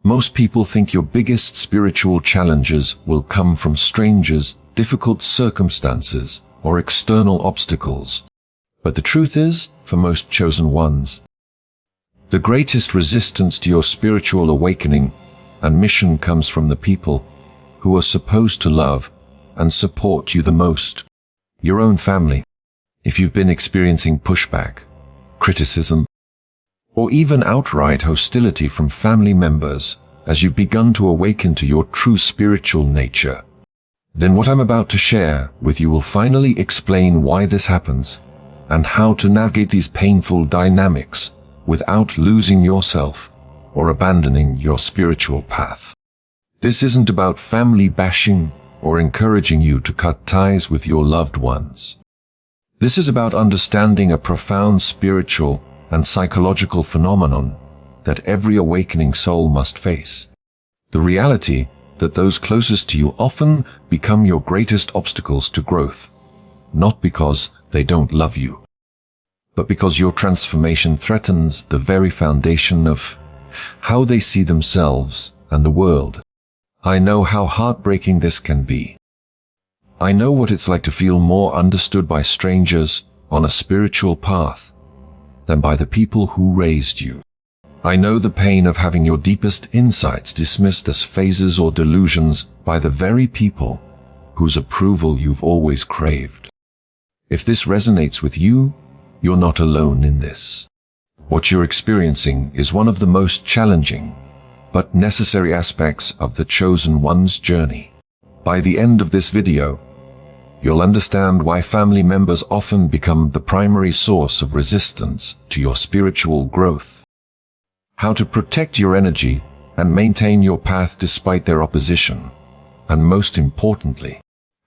Most people think your biggest spiritual challenges will come from strangers, difficult circumstances, or external obstacles. But the truth is, for most chosen ones, the greatest resistance to your spiritual awakening and mission comes from the people who are supposed to love and support you the most. Your own family. If you've been experiencing pushback, criticism, or even outright hostility from family members as you've begun to awaken to your true spiritual nature, then what I'm about to share with you will finally explain why this happens and how to navigate these painful dynamics without losing yourself or abandoning your spiritual path. This isn't about family bashing or encouraging you to cut ties with your loved ones. This is about understanding a profound spiritual and psychological phenomenon that every awakening soul must face. The reality that those closest to you often become your greatest obstacles to growth, not because they don't love you, but because your transformation threatens the very foundation of how they see themselves and the world. I know how heartbreaking this can be. I know what it's like to feel more understood by strangers on a spiritual path than by the people who raised you. I know the pain of having your deepest insights dismissed as phases or delusions by the very people whose approval you've always craved. If this resonates with you, you're not alone in this. What you're experiencing is one of the most challenging but necessary aspects of the chosen one's journey. By the end of this video, you'll understand why family members often become the primary source of resistance to your spiritual growth, how to protect your energy and maintain your path despite their opposition, and most importantly,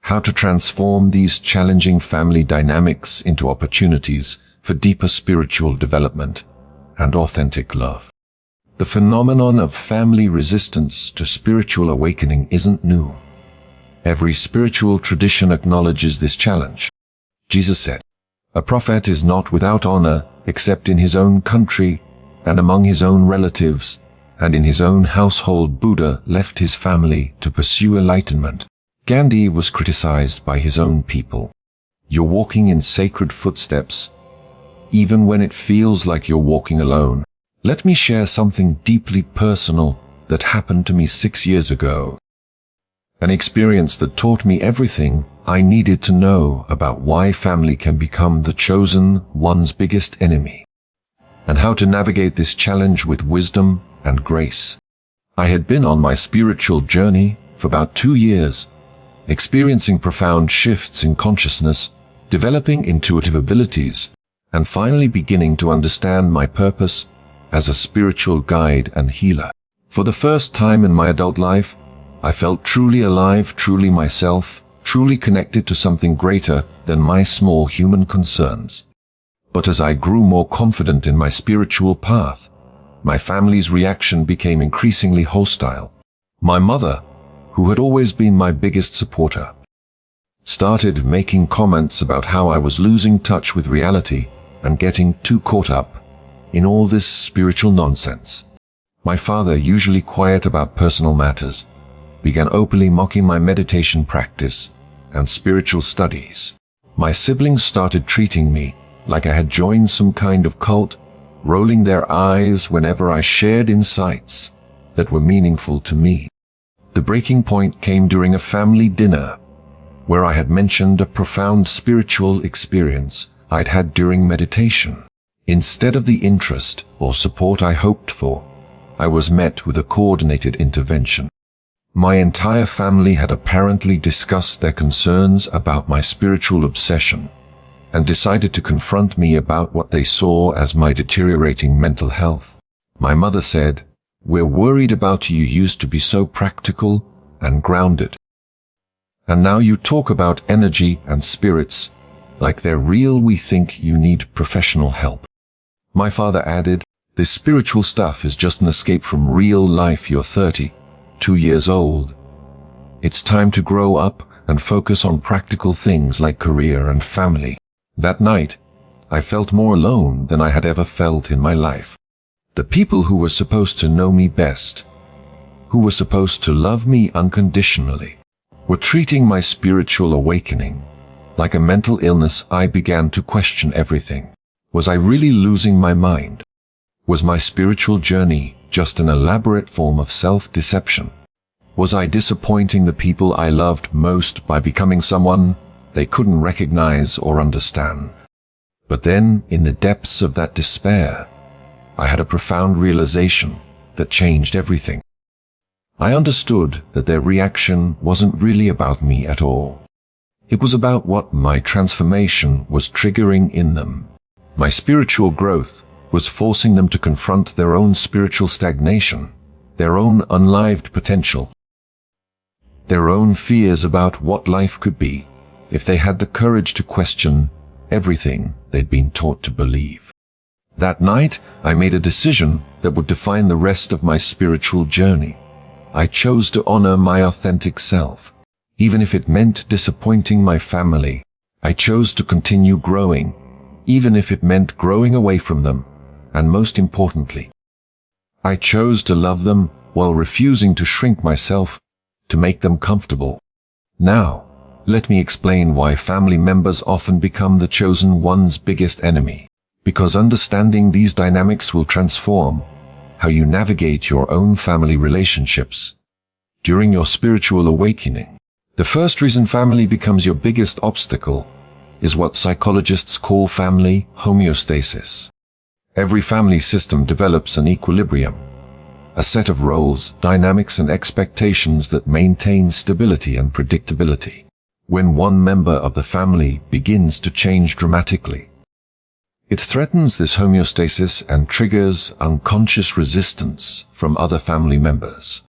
how to transform these challenging family dynamics into opportunities for deeper spiritual development and authentic love. The phenomenon of family resistance to spiritual awakening isn't new. Every spiritual tradition acknowledges this challenge. Jesus said, "A prophet is not without honor except in his own country and among his own relatives and in his own household." Buddha left his family to pursue enlightenment. Gandhi was criticized by his own people. You're walking in sacred footsteps, even when it feels like you're walking alone. Let me share something deeply personal that happened to me 6 years ago. An experience that taught me everything I needed to know about why family can become the chosen one's biggest enemy, and how to navigate this challenge with wisdom and grace. I had been on my spiritual journey for about 2 years, experiencing profound shifts in consciousness, developing intuitive abilities, and finally beginning to understand my purpose as a spiritual guide and healer. For the first time in my adult life, I felt truly alive, truly myself, truly connected to something greater than my small human concerns. But as I grew more confident in my spiritual path, my family's reaction became increasingly hostile. My mother, who had always been my biggest supporter, started making comments about how I was losing touch with reality and getting too caught up in all this spiritual nonsense. My father, usually quiet about personal matters, began openly mocking my meditation practice and spiritual studies. My siblings started treating me like I had joined some kind of cult, rolling their eyes whenever I shared insights that were meaningful to me. The breaking point came during a family dinner, where I had mentioned a profound spiritual experience I'd had during meditation. Instead of the interest or support I hoped for, I was met with a coordinated intervention. My entire family had apparently discussed their concerns about my spiritual obsession and decided to confront me about what they saw as my deteriorating mental health. My mother said, "We're worried about you. You used to be so practical and grounded, and now you talk about energy and spirits like they're real. We think you need professional help." My father added, "This spiritual stuff is just an escape from real life. You're 32 years old. It's time to grow up and focus on practical things like career and family." That night, I felt more alone than I had ever felt in my life. The people who were supposed to know me best who were supposed to love me unconditionally, were treating my spiritual awakening like a mental illness. I began to question everything. Was I really losing my mind? Was my spiritual journey just an elaborate form of self-deception? Was I disappointing the people I loved most by becoming someone they couldn't recognize or understand? But then, in the depths of that despair, I had a profound realization that changed everything. I understood that their reaction wasn't really about me at all. It was about what my transformation was triggering in them. My spiritual growth was forcing them to confront their own spiritual stagnation, their own unlived potential, their own fears about what life could be if they had the courage to question everything they'd been taught to believe. That night, I made a decision that would define the rest of my spiritual journey. I chose to honor my authentic self. Even if it meant disappointing my family, I chose to continue growing, even if it meant growing away from them. And most importantly, I chose to love them while refusing to shrink myself to make them comfortable. Now, let me explain why family members often become the chosen one's biggest enemy. Because understanding these dynamics will transform how you navigate your own family relationships during your spiritual awakening. The first reason family becomes your biggest obstacle is what psychologists call family homeostasis. Every family system develops an equilibrium, a set of roles, dynamics, and expectations that maintain stability and predictability. When one member of the family begins to change dramatically, it threatens this homeostasis and triggers unconscious resistance from other family members.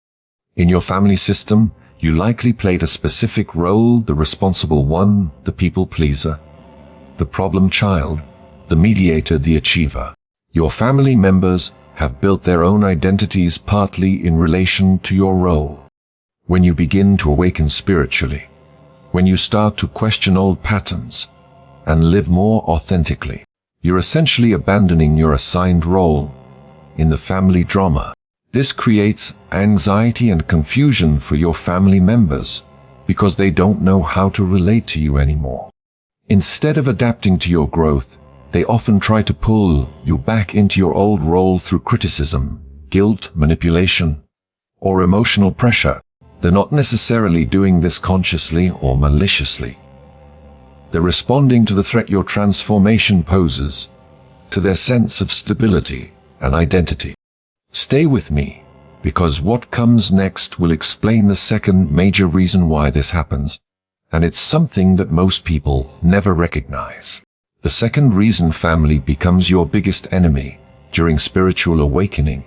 In your family system, you likely played a specific role: the responsible one, the people pleaser, the problem child, the mediator, the achiever. Your family members have built their own identities partly in relation to your role. When you begin to awaken spiritually, when you start to question old patterns and live more authentically, you're essentially abandoning your assigned role in the family drama. This creates anxiety and confusion for your family members because they don't know how to relate to you anymore. Instead of adapting to your growth, they often try to pull you back into your old role through criticism, guilt, manipulation, or emotional pressure. They're not necessarily doing this consciously or maliciously. They're responding to the threat your transformation poses to their sense of stability and identity. Stay with me, because what comes next will explain the second major reason why this happens, and it's something that most people never recognize. The second reason family becomes your biggest enemy during spiritual awakening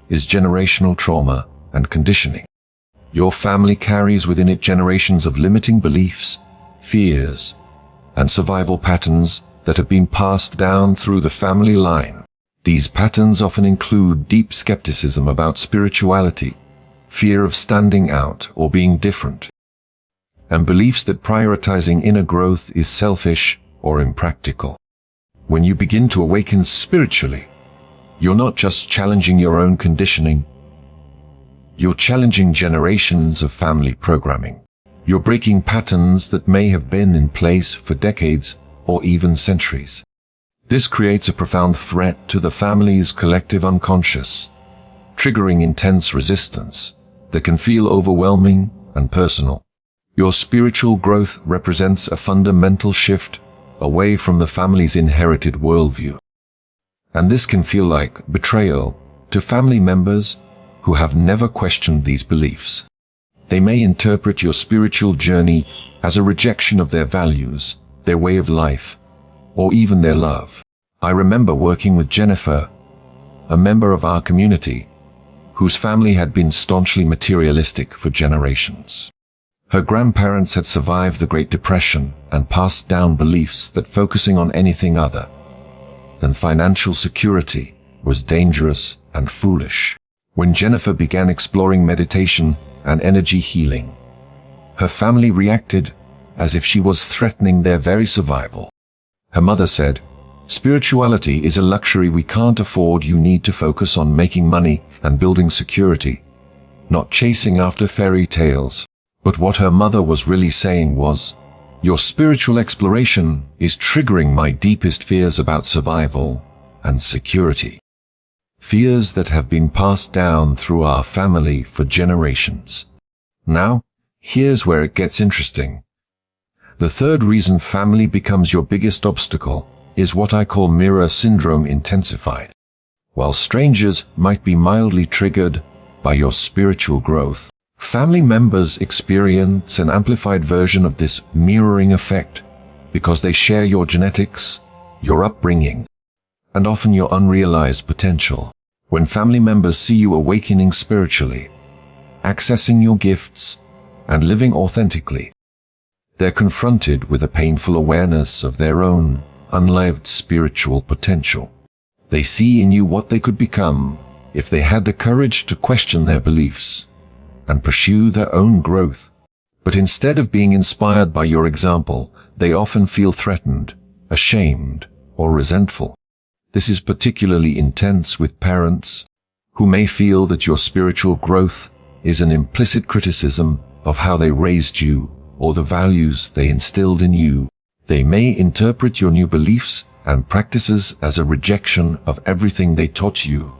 is generational trauma and conditioning. Your family carries within it generations of limiting beliefs, fears, and survival patterns that have been passed down through the family line. These patterns often include deep skepticism about spirituality, fear of standing out or being different, and beliefs that prioritizing inner growth is selfish or impractical. When you begin to awaken spiritually, you're not just challenging your own conditioning, you're challenging generations of family programming. You're breaking patterns that may have been in place for decades or even centuries. This creates a profound threat to the family's collective unconscious, triggering intense resistance that can feel overwhelming and personal. Your spiritual growth represents a fundamental shift away from the family's inherited worldview. And this can feel like betrayal to family members who have never questioned these beliefs. They may interpret your spiritual journey as a rejection of their values, their way of life, or even their love. I remember working with Jennifer, a member of our community, whose family had been staunchly materialistic for generations. Her grandparents had survived the Great Depression and passed down beliefs that focusing on anything other than financial security was dangerous and foolish. When Jennifer began exploring meditation and energy healing, her family reacted as if she was threatening their very survival. Her mother said, "Spirituality is a luxury we can't afford. You need to focus on making money and building security, not chasing after fairy tales. But what her mother was really saying was, "Your spiritual exploration is triggering my deepest fears about survival and security. Fears that have been passed down through our family for generations." Now, here's where it gets interesting. The third reason family becomes your biggest obstacle is what I call mirror syndrome intensified. While strangers might be mildly triggered by your spiritual growth, family members experience an amplified version of this mirroring effect because they share your genetics, your upbringing, and often your unrealized potential. When family members see you awakening spiritually, accessing your gifts, and living authentically, they're confronted with a painful awareness of their own unlived spiritual potential. They see in you what they could become if they had the courage to question their beliefs and pursue their own growth. But instead of being inspired by your example, they often feel threatened, ashamed, or resentful. This is particularly intense with parents who may feel that your spiritual growth is an implicit criticism of how they raised you or the values they instilled in you. They may interpret your new beliefs and practices as a rejection of everything they taught you,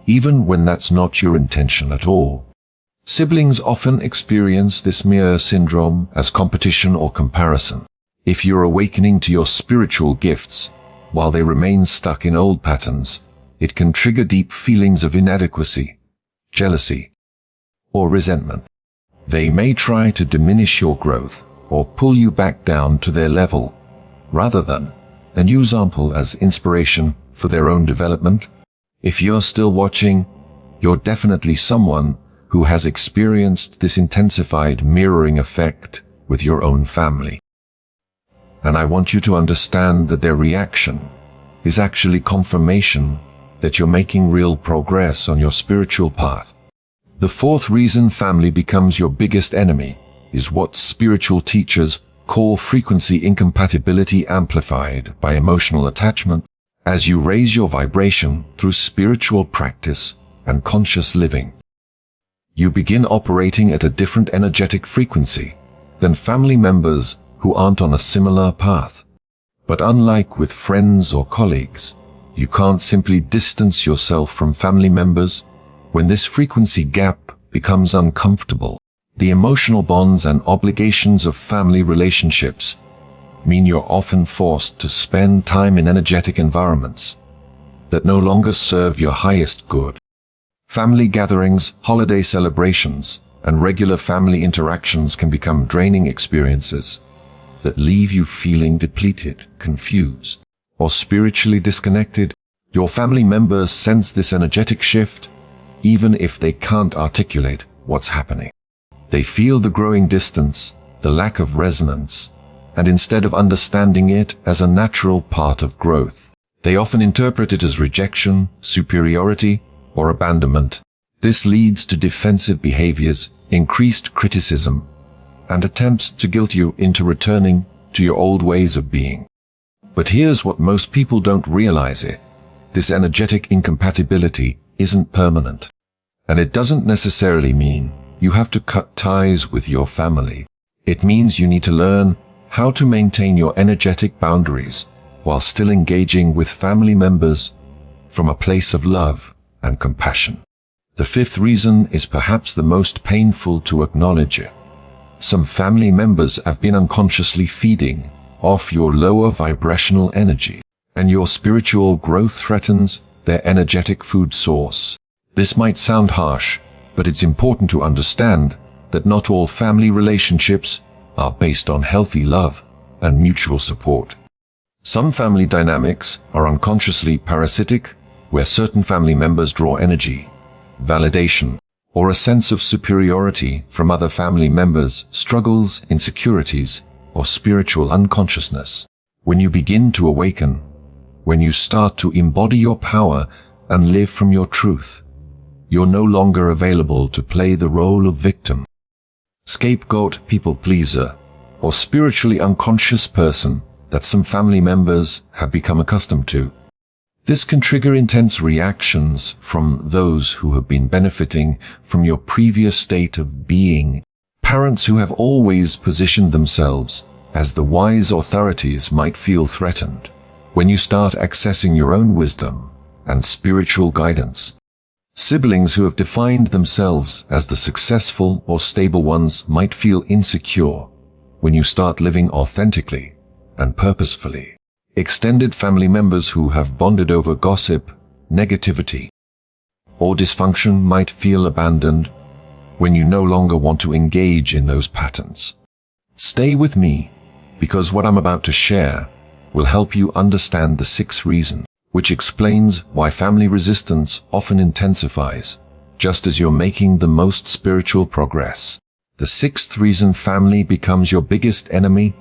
even when that's not your intention at all. Siblings often experience this mirror syndrome as competition or comparison. If you're awakening to your spiritual gifts while they remain stuck in old patterns, it can trigger deep feelings of inadequacy, jealousy, or resentment. They may try to diminish your growth or pull you back down to their level, rather than and use example as inspiration for their own development. If you're still watching, you're definitely someone who has experienced this intensified mirroring effect with your own family. And I want you to understand that their reaction is actually confirmation that you're making real progress on your spiritual path. The fourth reason family becomes your biggest enemy is what spiritual teachers call frequency incompatibility amplified by emotional attachment. As you raise your vibration through spiritual practice and conscious living, you begin operating at a different energetic frequency than family members who aren't on a similar path. But unlike with friends or colleagues, you can't simply distance yourself from family members. When this frequency gap becomes uncomfortable, the emotional bonds and obligations of family relationships mean you're often forced to spend time in energetic environments that no longer serve your highest good. Family gatherings, holiday celebrations, and regular family interactions can become draining experiences that leave you feeling depleted, confused, or spiritually disconnected. Your family members sense this energetic shift, even if they can't articulate what's happening. They feel the growing distance, the lack of resonance, and instead of understanding it as a natural part of growth, they often interpret it as rejection, superiority, or abandonment. This leads to defensive behaviors, increased criticism, and attempts to guilt you into returning to your old ways of being. But here's what most people don't realize it. This energetic incompatibility isn't permanent. And it doesn't necessarily mean you have to cut ties with your family. It means you need to learn how to maintain your energetic boundaries while still engaging with family members from a place of love and compassion. The fifth reason is perhaps the most painful to acknowledge. Some family members have been unconsciously feeding off your lower vibrational energy, and your spiritual growth threatens their energetic food source. This might sound harsh, but it's important to understand that not all family relationships are based on healthy love and mutual support. Some family dynamics are unconsciously parasitic, where certain family members draw energy, validation, or a sense of superiority from other family members, struggles, insecurities, or spiritual unconsciousness. When you begin to awaken, when you start to embody your power and live from your truth, you're no longer available to play the role of victim, scapegoat, people pleaser, or spiritually unconscious person that some family members have become accustomed to. This can trigger intense reactions from those who have been benefiting from your previous state of being. Parents who have always positioned themselves as the wise authorities might feel threatened when you start accessing your own wisdom and spiritual guidance. Siblings who have defined themselves as the successful or stable ones might feel insecure when you start living authentically and purposefully. Extended family members who have bonded over gossip, negativity, or dysfunction might feel abandoned when you no longer want to engage in those patterns. Stay with me, because what I'm about to share will help you understand the 6th reason, which explains why family resistance often intensifies, just as you're making the most spiritual progress. The 6th reason family becomes your biggest enemy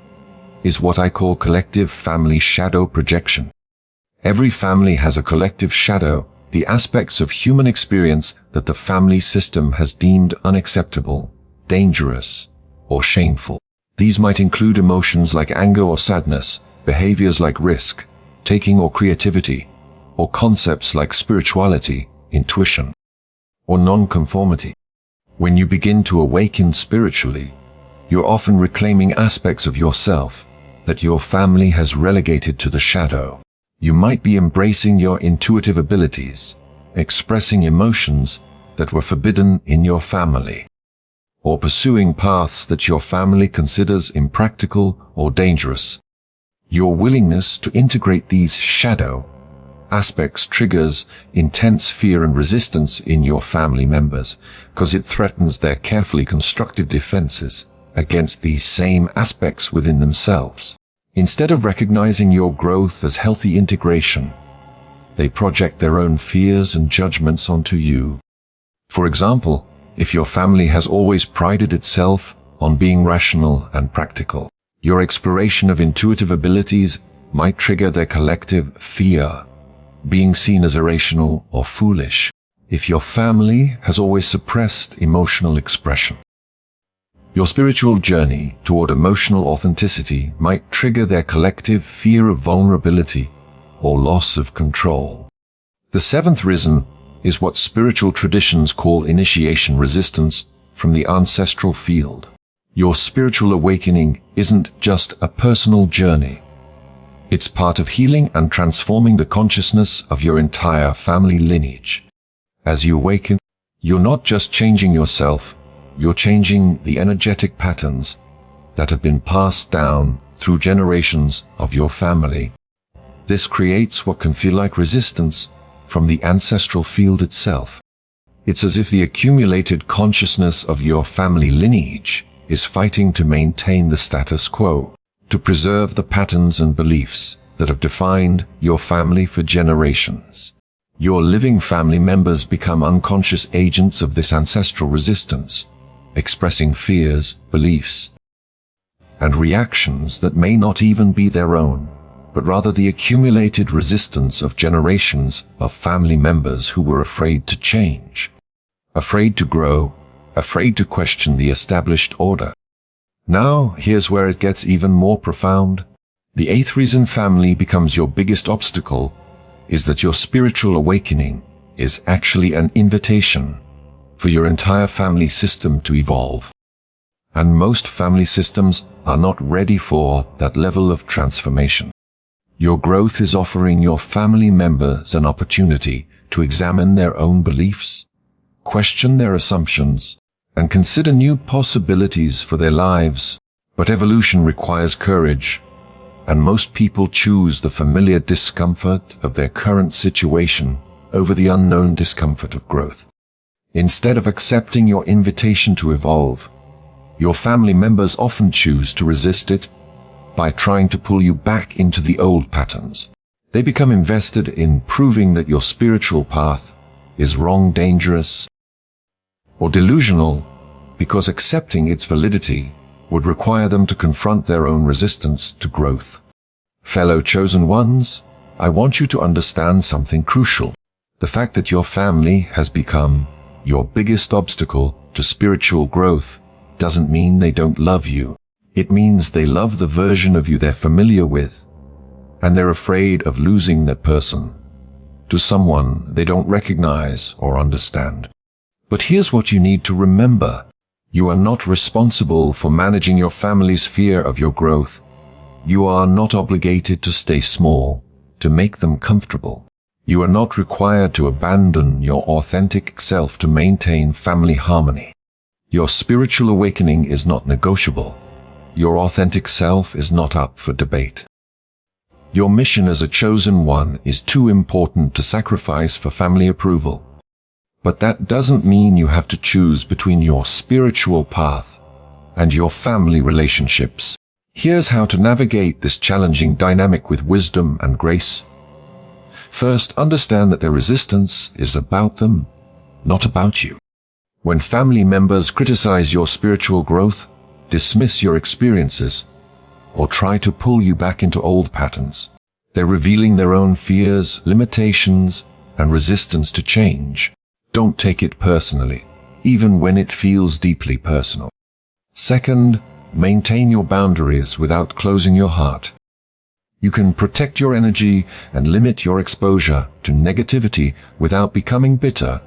is what I call collective family shadow projection. Every family has a collective shadow, the aspects of human experience that the family system has deemed unacceptable, dangerous, or shameful. These might include emotions like anger or sadness, behaviors like risk, taking or creativity, or concepts like spirituality, intuition, or non-conformity. When you begin to awaken spiritually, you're often reclaiming aspects of yourself that your family has relegated to the shadow. You might be embracing your intuitive abilities, expressing emotions that were forbidden in your family, or pursuing paths that your family considers impractical or dangerous. Your willingness to integrate these shadow aspects triggers intense fear and resistance in your family members, because it threatens their carefully constructed defenses against these same aspects within themselves. Instead of recognizing your growth as healthy integration, they project their own fears and judgments onto you. For example, if your family has always prided itself on being rational and practical, your exploration of intuitive abilities might trigger their collective fear, being seen as irrational or foolish. If your family has always suppressed emotional expression, your spiritual journey toward emotional authenticity might trigger their collective fear of vulnerability or loss of control. The 7th reason is what spiritual traditions call initiation resistance from the ancestral field. Your spiritual awakening isn't just a personal journey. It's part of healing and transforming the consciousness of your entire family lineage. As you awaken, you're not just changing yourself, you're changing the energetic patterns that have been passed down through generations of your family. This creates what can feel like resistance from the ancestral field itself. It's as if the accumulated consciousness of your family lineage is fighting to maintain the status quo, to preserve the patterns and beliefs that have defined your family for generations. Your living family members become unconscious agents of this ancestral resistance, expressing fears, beliefs, and reactions that may not even be their own, but rather the accumulated resistance of generations of family members who were afraid to change, afraid to grow, afraid to question the established order. Now, here's where it gets even more profound. The 8th reason family becomes your biggest obstacle is that your spiritual awakening is actually an invitation for your entire family system to evolve. And most family systems are not ready for that level of transformation. Your growth is offering your family members an opportunity to examine their own beliefs, question their assumptions, and consider new possibilities for their lives. But evolution requires courage, and most people choose the familiar discomfort of their current situation over the unknown discomfort of growth. Instead of accepting your invitation to evolve, your family members often choose to resist it by trying to pull you back into the old patterns. They become invested in proving that your spiritual path is wrong, dangerous, or delusional, because accepting its validity would require them to confront their own resistance to growth. Fellow chosen ones, I want you to understand something crucial. The fact that your family has become your biggest obstacle to spiritual growth doesn't mean they don't love you. It means they love the version of you they're familiar with, and they're afraid of losing that person. to someone they don't recognize or understand. But here's what you need to remember. You are not responsible for managing your family's fear of your growth. You are not obligated to stay small, to make them comfortable. You are not required to abandon your authentic self to maintain family harmony. Your spiritual awakening is not negotiable. Your authentic self is not up for debate. Your mission as a chosen one is too important to sacrifice for family approval. But that doesn't mean you have to choose between your spiritual path and your family relationships. Here's how to navigate this challenging dynamic with wisdom and grace. First, understand that their resistance is about them, not about you. When family members criticize your spiritual growth, dismiss your experiences, or try to pull you back into old patterns, they're revealing their own fears, limitations, and resistance to change. Don't take it personally, even when it feels deeply personal. Second, maintain your boundaries without closing your heart. You can protect your energy and limit your exposure to negativity without becoming bitter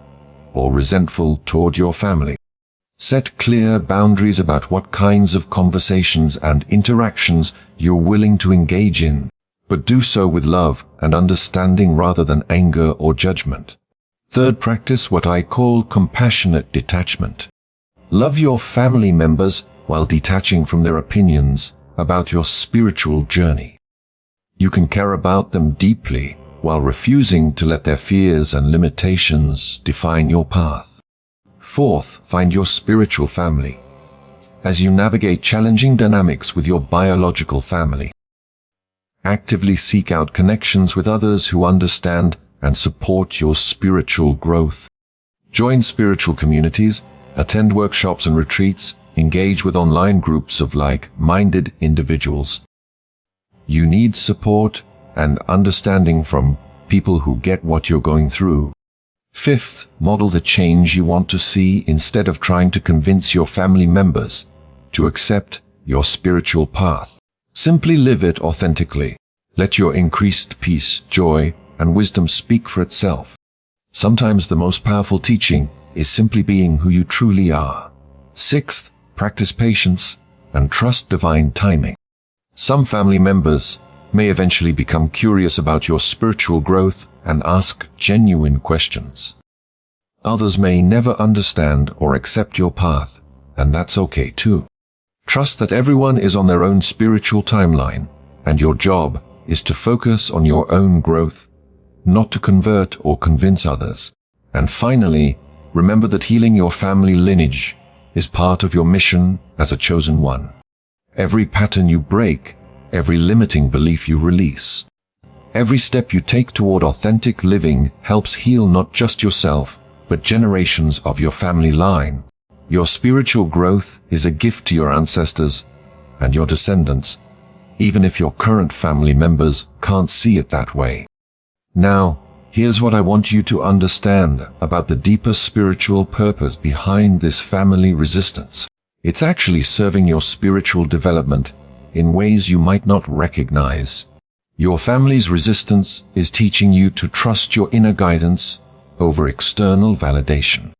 or resentful toward your family. Set clear boundaries about what kinds of conversations and interactions you're willing to engage in, but do so with love and understanding rather than anger or judgment. Third, practice what I call compassionate detachment. Love your family members while detaching from their opinions about your spiritual journey. You can care about them deeply while refusing to let their fears and limitations define your path. Fourth, find your spiritual family. As you navigate challenging dynamics with your biological family, actively seek out connections with others who understand and support your spiritual growth. Join spiritual communities, attend workshops and retreats, engage with online groups of like-minded individuals. You need support and understanding from people who get what you're going through. Fifth, model the change you want to see instead of trying to convince your family members to accept your spiritual path. Simply live it authentically. Let your increased peace, joy, and wisdom speak for itself. Sometimes the most powerful teaching is simply being who you truly are. Sixth, practice patience and trust divine timing. Some family members may eventually become curious about your spiritual growth and ask genuine questions. Others may never understand or accept your path, and that's okay too. Trust that everyone is on their own spiritual timeline, and your job is to focus on your own growth, not to convert or convince others. And finally, remember that healing your family lineage is part of your mission as a chosen one. Every pattern you break, every limiting belief you release, every step you take toward authentic living helps heal not just yourself, but generations of your family line. Your spiritual growth is a gift to your ancestors and your descendants, even if your current family members can't see it that way. Now, here's what I want you to understand about the deeper spiritual purpose behind this family resistance. It's actually serving your spiritual development in ways you might not recognize. Your family's resistance is teaching you to trust your inner guidance over external validation.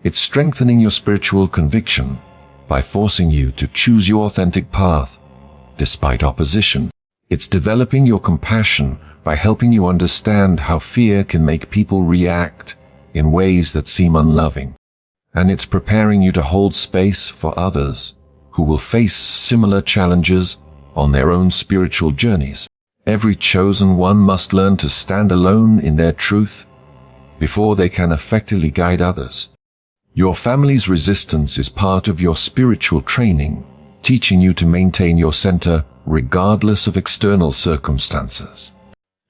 It's strengthening your spiritual conviction by forcing you to choose your authentic path despite opposition. It's developing your compassion by helping you understand how fear can make people react in ways that seem unloving. And it's preparing you to hold space for others who will face similar challenges on their own spiritual journeys. Every chosen one must learn to stand alone in their truth before they can effectively guide others. Your family's resistance is part of your spiritual training, teaching you to maintain your center regardless of external circumstances,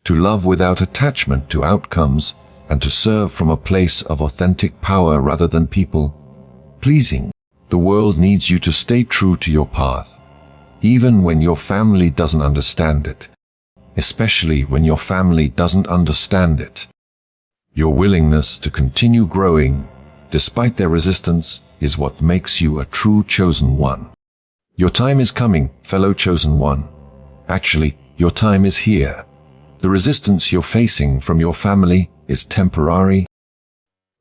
to love without attachment to outcomes, and to serve from a place of authentic power rather than people pleasing. The world needs you to stay true to your path, even when your family doesn't understand it, especially when your family doesn't understand it. Your willingness to continue growing despite their resistance is what makes you a true chosen one. Your time is coming, fellow chosen one. Actually, your time is here. The resistance you're facing from your family is temporary,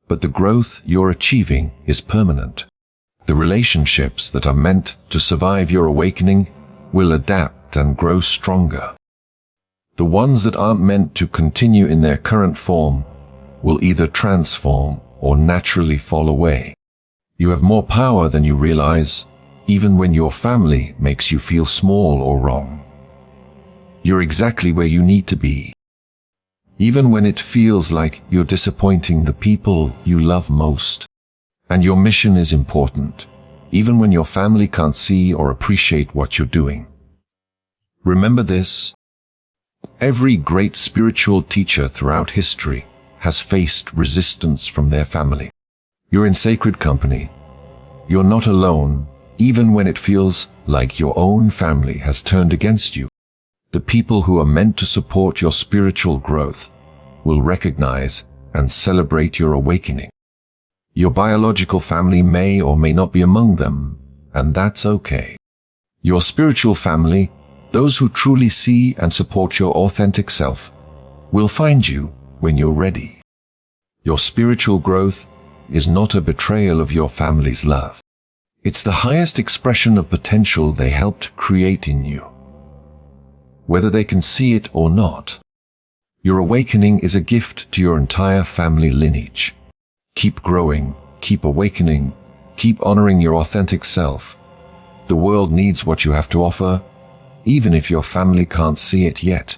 but the growth you're achieving is permanent. The relationships that are meant to survive your awakening will adapt and grow stronger. The ones that aren't meant to continue in their current form will either transform or naturally fall away. You have more power than you realize, even when your family makes you feel small or wrong. You're exactly where you need to be. Even when it feels like you're disappointing the people you love most. And your mission is important, even when your family can't see or appreciate what you're doing. Remember this: every great spiritual teacher throughout history has faced resistance from their family. You're in sacred company. You're not alone, even when it feels like your own family has turned against you. The people who are meant to support your spiritual growth will recognize and celebrate your awakening. Your biological family may or may not be among them, and that's okay. Your spiritual family, those who truly see and support your authentic self, will find you when you're ready. Your spiritual growth is not a betrayal of your family's love. It's the highest expression of potential they helped create in you. Whether they can see it or not, your awakening is a gift to your entire family lineage. Keep growing, keep awakening, keep honoring your authentic self. The world needs what you have to offer, even if your family can't see it yet.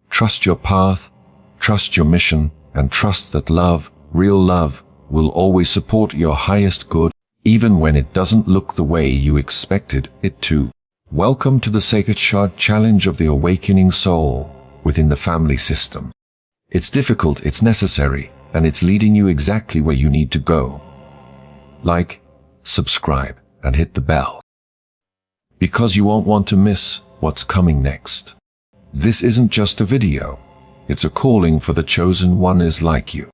Trust your path, trust your mission, and trust that love, real love, will always support your highest good, even when it doesn't look the way you expected it to. Welcome to the Sacred Shard Challenge of the Awakening Soul within the family system. It's difficult, it's necessary, and it's leading you exactly where you need to go. Like, subscribe, and hit the bell, because you won't want to miss what's coming next. This isn't just a video. It's a calling for the chosen one is like you.